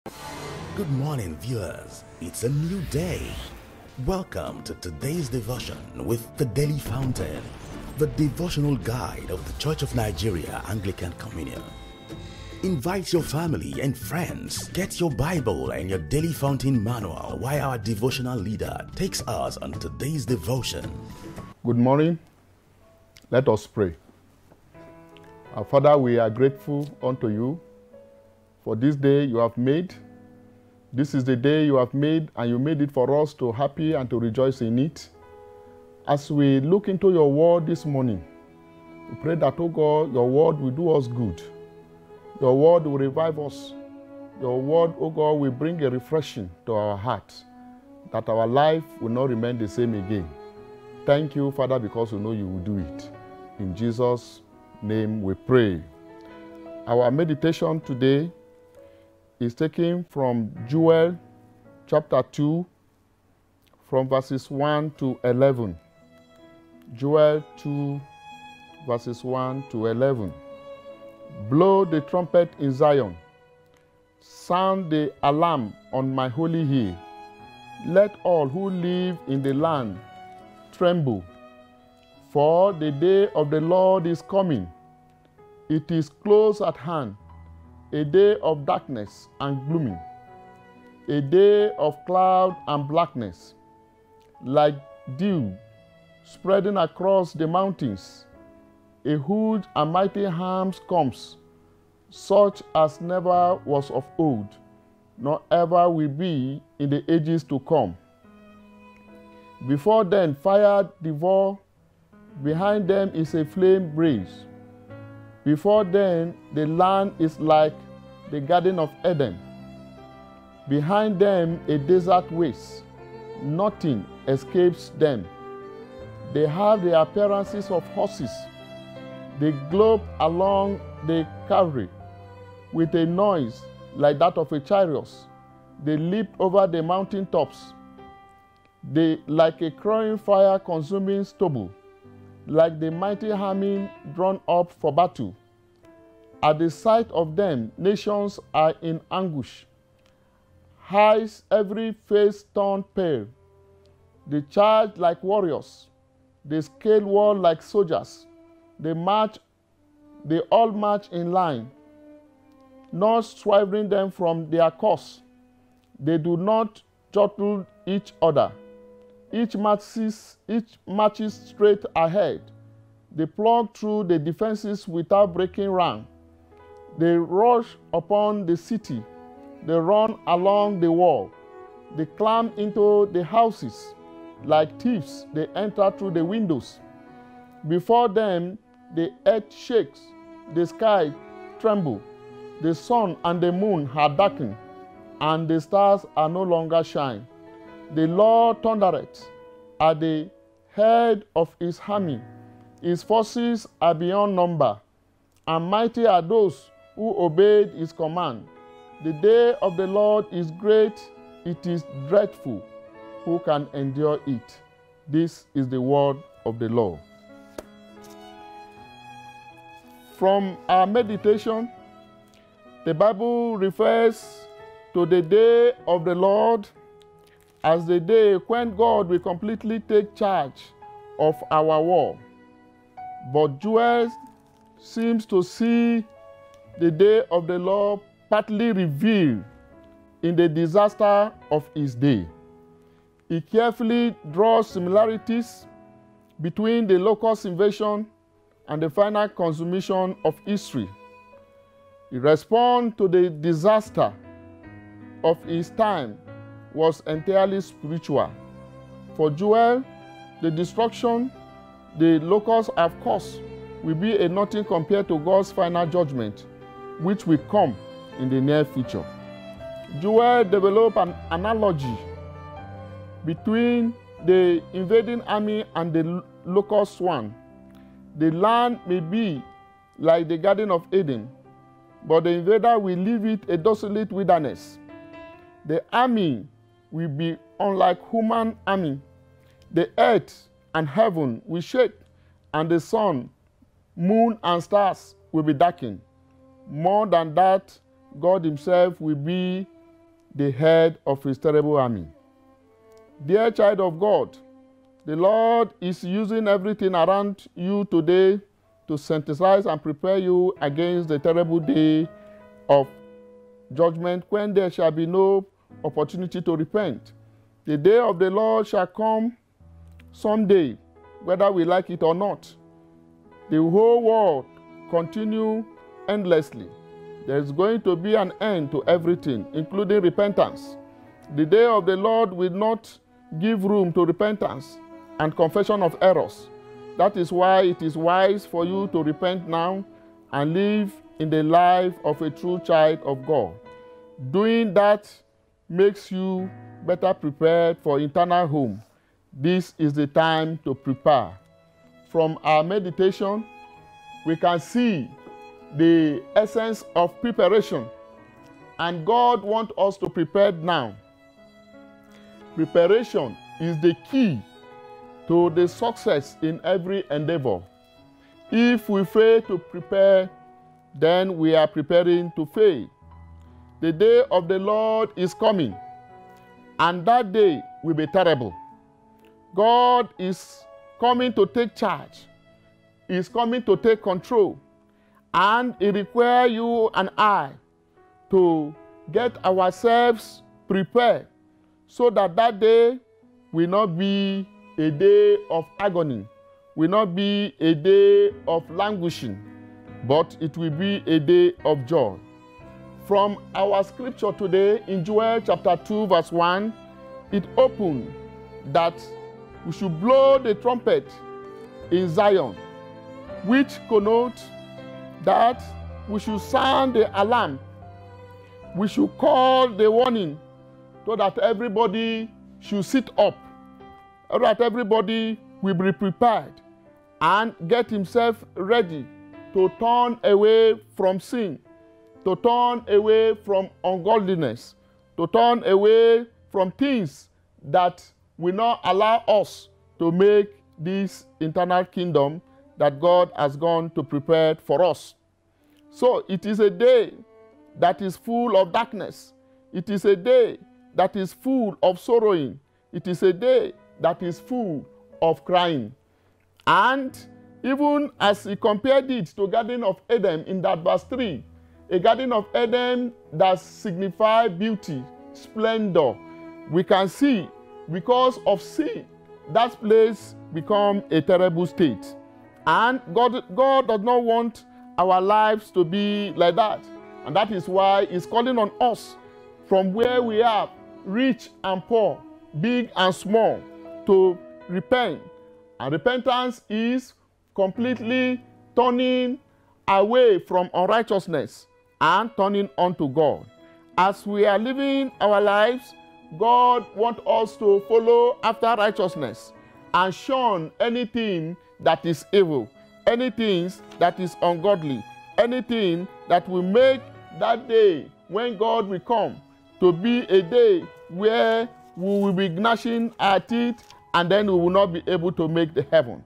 Good morning, viewers. It's a new day. Welcome to today's devotion with the Daily Fountain, the devotional guide of the Church of Nigeria Anglican Communion. Invite your family and friends. Get your Bible and your Daily Fountain manual while our devotional leader takes us on today's devotion. Good morning. Let us pray. Our Father, we are grateful unto you for this day you have made. This is the day you have made, and you made it for us to happy and to rejoice in it. As we look into your word this morning, we pray that, oh God, your word will do us good. Your word will revive us. Your word, oh God, will bring a refreshing to our hearts, that our life will not remain the same again. Thank you, Father, because we know you will do it. In Jesus' name we pray. Our meditation today is taken from Joel chapter 2, from verses 1 to 11. Joel 2, verses 1 to 11. Blow the trumpet in Zion. Sound the alarm on my holy hill. Let all who live in the land tremble. For the day of the Lord is coming. It is close at hand. A day of darkness and glooming, a day of cloud and blackness, like dew spreading across the mountains. A huge and mighty harm comes, such as never was of old, nor ever will be in the ages to come. Before them fire devour, behind them is a flame blaze. Before them, the land is like the Garden of Eden. Behind them, a desert waste. Nothing escapes them. They have the appearances of horses. They globe along the cavalry with a noise like that of a chariot. They leap over the mountain tops. They, like a crying fire consuming stubble, like the mighty army drawn up for battle. At the sight of them, nations are in anguish. Eyes, every face turned pale. They charge like warriors. They scale wall like soldiers. They all march in line, not swerving them from their course. They do not jostle each other. Each marches straight ahead. They plug through the defenses without breaking rank. They rush upon the city. They run along the wall. They climb into the houses. Like thieves, they enter through the windows. Before them, the earth shakes. The sky trembles. The sun and the moon are darkened, and the stars are no longer shine. The Lord thundereth at the head of his army. His forces are beyond number, and mighty are those who obeyed his command. The day of the Lord is great, it is dreadful. Who can endure it? This is the word of the Lord. From our meditation, the Bible refers to the day of the Lord as the day when God will completely take charge of our war. But Joel seems to see the day of the Lord partly revealed in the disaster of his day. He carefully draws similarities between the locust invasion and the final consummation of history. He responds to the disaster of his time was entirely spiritual. For Joel, the destruction the locusts have caused will be a nothing compared to God's final judgment, which will come in the near future. Joel developed an analogy between the invading army and the locust swarm. The land may be like the Garden of Eden, but the invader will leave it a desolate wilderness. The army will be unlike human army. The earth and heaven will shake, and the sun, moon, and stars will be darkened. More than that, God himself will be the head of his terrible army. Dear child of God, the Lord is using everything around you today to synthesize and prepare you against the terrible day of judgment when there shall be no opportunity to repent. The day of the Lord shall come someday, whether we like it or not. The whole world continue endlessly. There is going to be an end to everything, including repentance. The day of the Lord will not give room to repentance and confession of errors. That is why it is wise for you to repent now and live in the life of a true child of God. Doing that makes you better prepared for eternal home. This is the time to prepare. From our meditation, we can see the essence of preparation, and God wants us to prepare now. Preparation is the key to the success in every endeavor. If we fail to prepare, then we are preparing to fail. The day of the Lord is coming, and that day will be terrible. God is coming to take charge. He is coming to take control. And it requires you and I to get ourselves prepared so that that day will not be a day of agony, will not be a day of languishing, but it will be a day of joy. From our scripture today in Joel chapter 2 verse 1, it opened that we should blow the trumpet in Zion, which connotes that we should sound the alarm. We should call the warning so that everybody should sit up, so that everybody will be prepared and get himself ready to turn away from sin, to turn away from ungodliness, to turn away from things that will not allow us to make this eternal kingdom that God has gone to prepare for us. So it is a day that is full of darkness. It is a day that is full of sorrowing. It is a day that is full of crying. And even as he compared it to Garden of Eden in that verse 3, a Garden of Eden that signifies beauty, splendor, we can see because of sin, that place become a terrible state. And God does not want our lives to be like that. And that is why he's calling on us from where we are, rich and poor, big and small, to repent. And repentance is completely turning away from unrighteousness and turning unto God. As we are living our lives, God wants us to follow after righteousness and shun anything that is evil, anything that is ungodly, anything that will make that day when God will come to be a day where we will be gnashing our teeth and then we will not be able to make the heaven.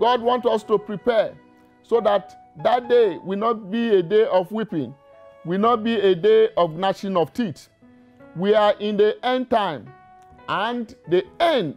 God wants us to prepare so that that day will not be a day of weeping, will not be a day of gnashing of teeth. We are in the end time, and the end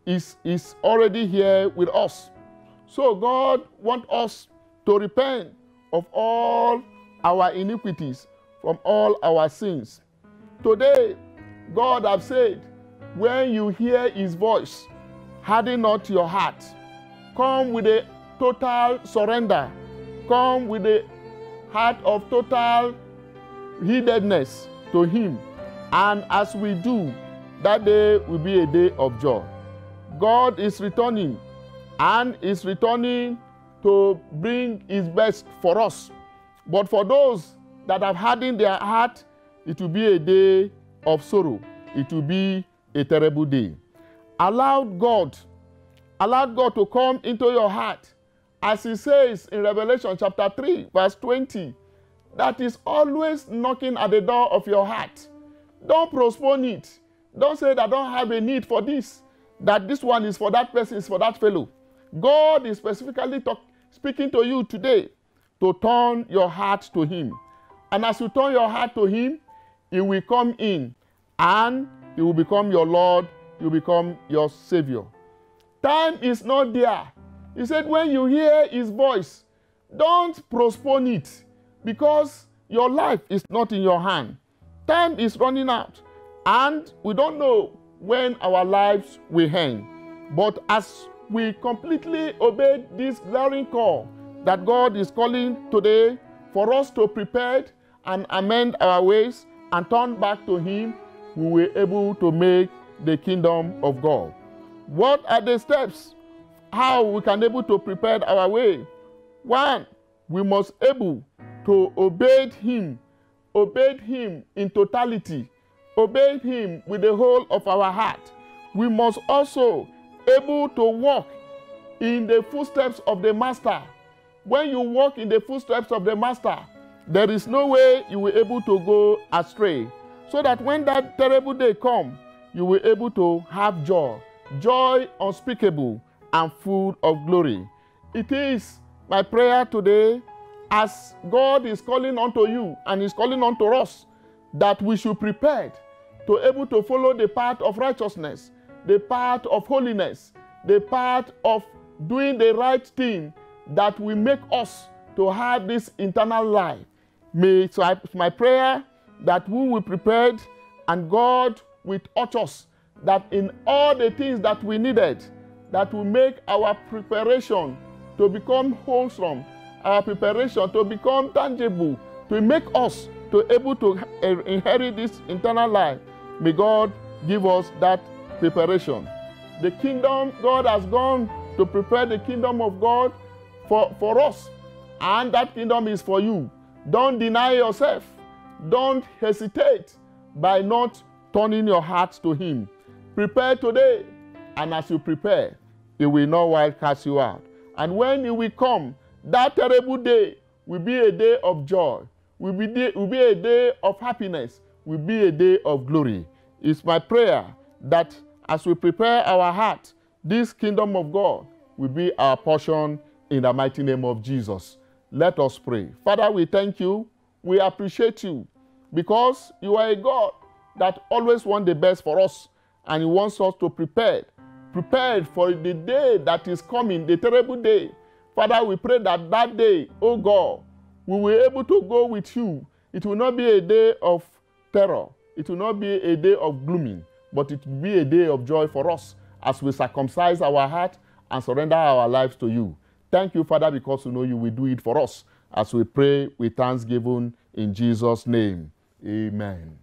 is already here with us. So God wants us to repent of all our iniquities, from all our sins. Today, God has said, when you hear his voice, harden not your heart. Come with a total surrender. Come with a heart of total heededness to him. And as we do, that day will be a day of joy. God is returning, and is returning to bring his best for us. But for those that have hardened their heart, it will be a day of sorrow. It will be a terrible day. Allow God to come into your heart. As he says in Revelation chapter 3, verse 20, that is always knocking at the door of your heart. Don't postpone it. Don't say that I don't have a need for this, that this one is for that person, is for that fellow. God is specifically speaking to you today to turn your heart to him. And as you turn your heart to him, he will come in and he will become your Lord, he will become your Savior. Time is not there. He said, when you hear his voice, don't postpone it, because your life is not in your hand. Time is running out, and we don't know when our lives will end. But as we completely obey this glaring call that God is calling today for us to prepare and amend our ways and turn back to him, we will be able to make the kingdom of God. What are the steps how we can able to prepare our way? One, we must able to obey him in totality, obey him with the whole of our heart. We must also able to walk in the footsteps of the Master. When you walk in the footsteps of the Master, there is no way you will able to go astray, so that when that terrible day comes, you will able to have joy, joy unspeakable and full of glory. It is my prayer today, as God is calling unto you and is calling unto us, that we should prepare to able to follow the path of righteousness, the path of holiness, the path of doing the right thing that will make us to have this eternal life. So it's my prayer that we will prepare, and God will touch us, that in all the things that we needed, that will make our preparation to become wholesome, our preparation to become tangible, to make us to able to inherit this eternal life. May God give us that preparation. The kingdom, God has gone to prepare the kingdom of God for us, and that kingdom is for you. Don't deny yourself. Don't hesitate by not turning your heart to him. Prepare today, and as you prepare, he will not wild cast you out. And when he will come, that terrible day will be a day of joy, will be a day of happiness, will be a day of glory. It's my prayer that as we prepare our heart, this kingdom of God will be our portion in the mighty name of Jesus. Let us pray. Father, we thank you. We appreciate you, because you are a God that always wants the best for us, and he wants us to prepare for the day that is coming, the terrible day. Father, we pray that that day, oh God, we will be able to go with you. It will not be a day of terror. It will not be a day of glooming, but it will be a day of joy for us as we circumcise our heart and surrender our lives to you. Thank you, Father, because we know you will do it for us, as we pray with thanksgiving in Jesus' name. Amen.